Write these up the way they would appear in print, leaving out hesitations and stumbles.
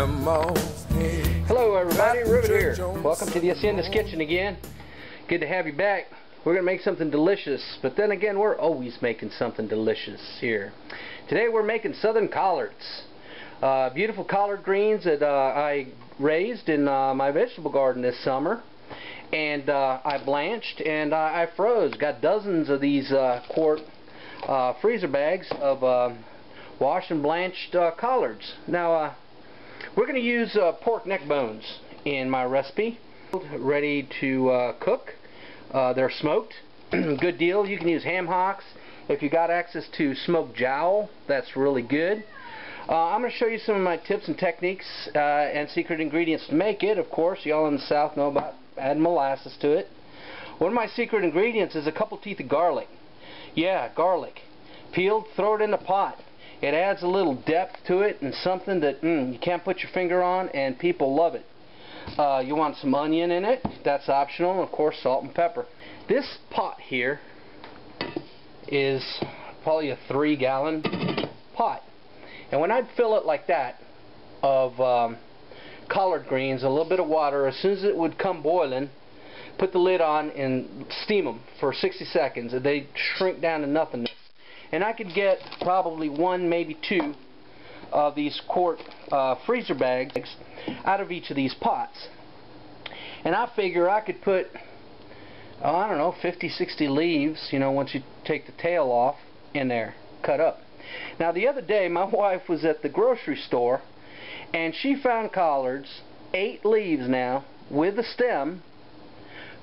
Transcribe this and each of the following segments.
Hello everybody, Rivet here. Welcome to the Hacienda's Kitchen again. Good to have you back. We're going to make something delicious, but then again we're always making something delicious here. Today we're making southern collards. Beautiful collard greens that I raised in my vegetable garden this summer. And I blanched and I froze. Got dozens of these quart freezer bags of washed and blanched collards. Now we're going to use pork neck bones in my recipe. Ready to cook. They're smoked. Good deal. You can use ham hocks. If you got access to smoked jowl, that's really good. I'm going to show you some of my tips and techniques and secret ingredients to make it. Of course, y'all in the South know about adding molasses to it. One of my secret ingredients is a couple teeth of garlic. Yeah, garlic. Peeled, throw it in the pot. It adds a little depth to it and something that you can't put your finger on, and people love it. You want some onion in it. That's optional. And of course, salt and pepper. This pot here is probably a 3-gallon pot. And when I'd fill it like that of collard greens, a little bit of water, as soon as it would come boiling, put the lid on and steam them for 60 seconds. And they shrink down to nothingness. And I could get probably 1, maybe 2 of these quart freezer bags out of each of these pots. And I figure I could put, I don't know, 50, 60 leaves, you know, once you take the tail off, in there, cut up. Now the other day my wife was at the grocery store and she found collards, 8 leaves now, with a stem,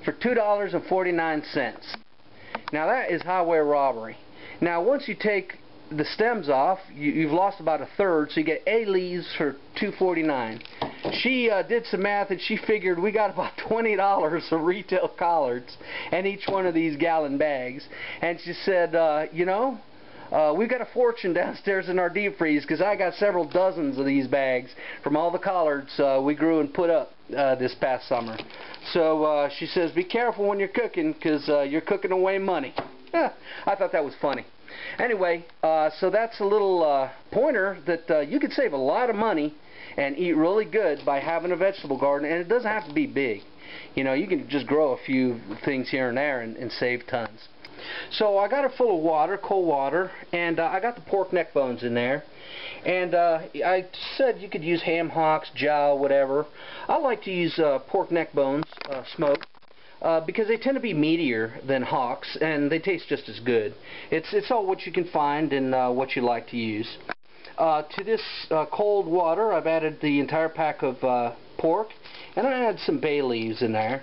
for $2.49. Now that is highway robbery. Now once you take the stems off, you've lost about 1/3, so you get 8 leaves for $2.49. She did some math and she figured we got about $20 of retail collards and each one of these gallon bags. And she said, you know, we've got a fortune downstairs in our deep freeze because I got several dozens of these bags from all the collards we grew and put up this past summer. So she says, be careful when you're cooking because you're cooking away money. I thought that was funny. Anyway, so that's a little pointer that you could save a lot of money and eat really good by having a vegetable garden, and it doesn't have to be big. You know, you can just grow a few things here and there and save tons. So I got it full of water, cold water, and I got the pork neck bones in there. And I said you could use ham hocks, jowl, whatever. I like to use pork neck bones smoked. Because they tend to be meatier than hocks, and they taste just as good. It's all what you can find and what you like to use. To this cold water, I've added the entire pack of pork, and I add some bay leaves in there,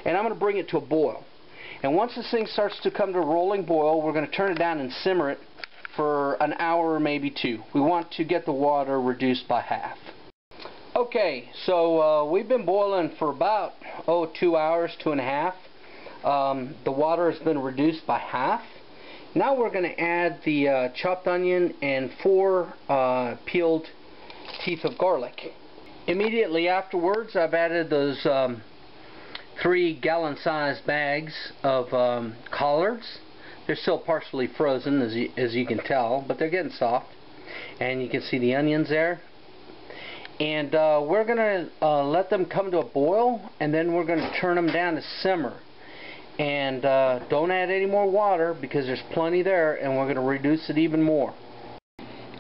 and I'm going to bring it to a boil. And once this thing starts to come to a rolling boil, we're going to turn it down and simmer it for an hour or maybe 2. We want to get the water reduced by half. Okay, so we've been boiling for about 2 hours, 2.5. The water has been reduced by half. Now we're going to add the chopped onion and 4 peeled teeth of garlic. Immediately afterwards, I've added those 3-gallon sized bags of collards. They're still partially frozen, as you can tell, but they're getting soft. And you can see the onions there. And we're going to let them come to a boil, and then we're going to turn them down to simmer. And don't add any more water because there's plenty there, and we're going to reduce it even more.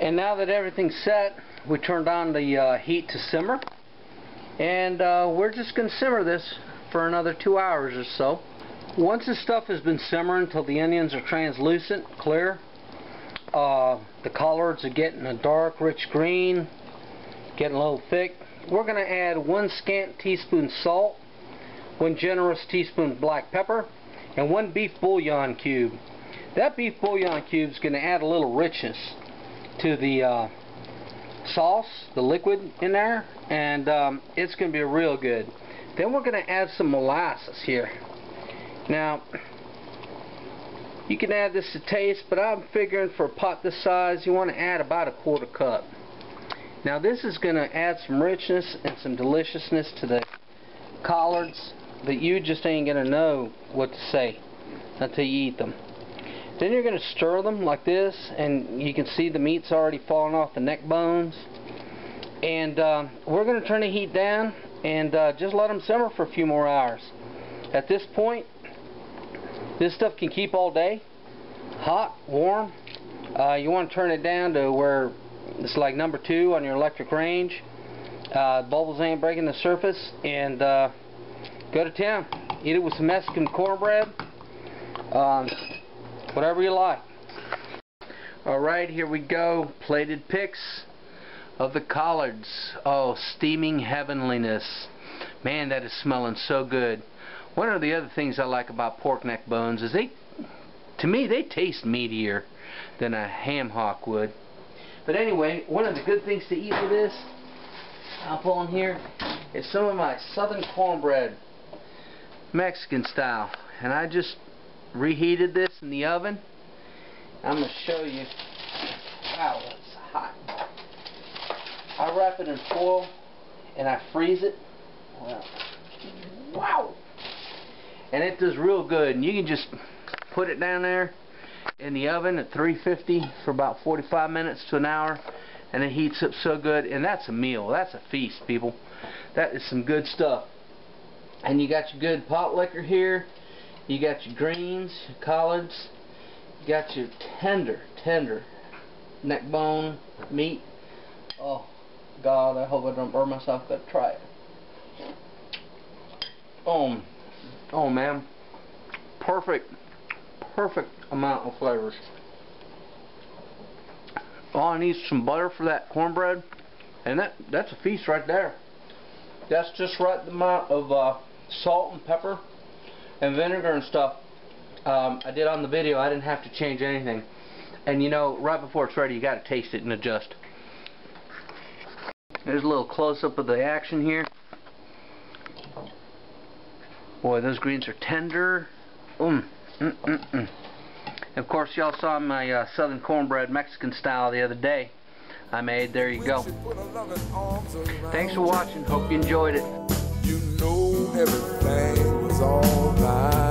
And now that everything's set, we turned on the heat to simmer. And we're just going to simmer this for another 2 hours or so. Once this stuff has been simmering until the onions are translucent, clear, the collards are getting a dark, rich green, getting a little thick. We're going to add 1 scant teaspoon salt, 1 generous teaspoon black pepper, and 1 beef bouillon cube. That beef bouillon cube is going to add a little richness to the sauce, the liquid in there, and it's going to be real good. Then we're going to add some molasses here. Now, you can add this to taste, but I'm figuring for a pot this size, you want to add about 1/4 cup. Now this is going to add some richness and some deliciousness to the collards that you just ain't going to know what to say until you eat them. Then you're going to stir them like this, and you can see the meat's already falling off the neck bones. And we're going to turn the heat down and just let them simmer for a few more hours. At this point, this stuff can keep all day, hot, warm. You want to turn it down to where it's like number 2 on your electric range. Bubbles ain't breaking the surface, and go to town. Eat it with some Mexican cornbread, whatever you like. Alright, here we go. Plated pics of the collards. Oh, steaming heavenliness. Man, that is smelling so good. One of the other things I like about pork neck bones is to me, they taste meatier than a ham hock would. But anyway, one of the good things to eat with this, up on here, is some of my southern cornbread, Mexican style. And I just reheated this in the oven. I'm going to show you. Wow, it's hot. I wrap it in foil and I freeze it. Wow. And it does real good. And you can just put it down there in the oven at 350 for about 45 minutes to an hour, and it heats up so good. And that's a meal. That's a feast, people. That is some good stuff. And you got your good pot liquor here. You got your greens, your collards. You got your tender neck bone meat. Oh God, I hope I don't burn myself. Gotta try it. Oh man, perfect amount of flavors. All I need is some butter for that cornbread, and that's a feast right there. That's just right the amount of salt and pepper and vinegar and stuff I did on the video. I didn't have to change anything. And you know, right before it's ready, you got to taste it and adjust. There's a little close-up of the action here. Boy, those greens are tender. Of course, y'all saw my southern cornbread Mexican style the other day I made. There you go. Thanks for watching. Hope you enjoyed it. You know everything was alright.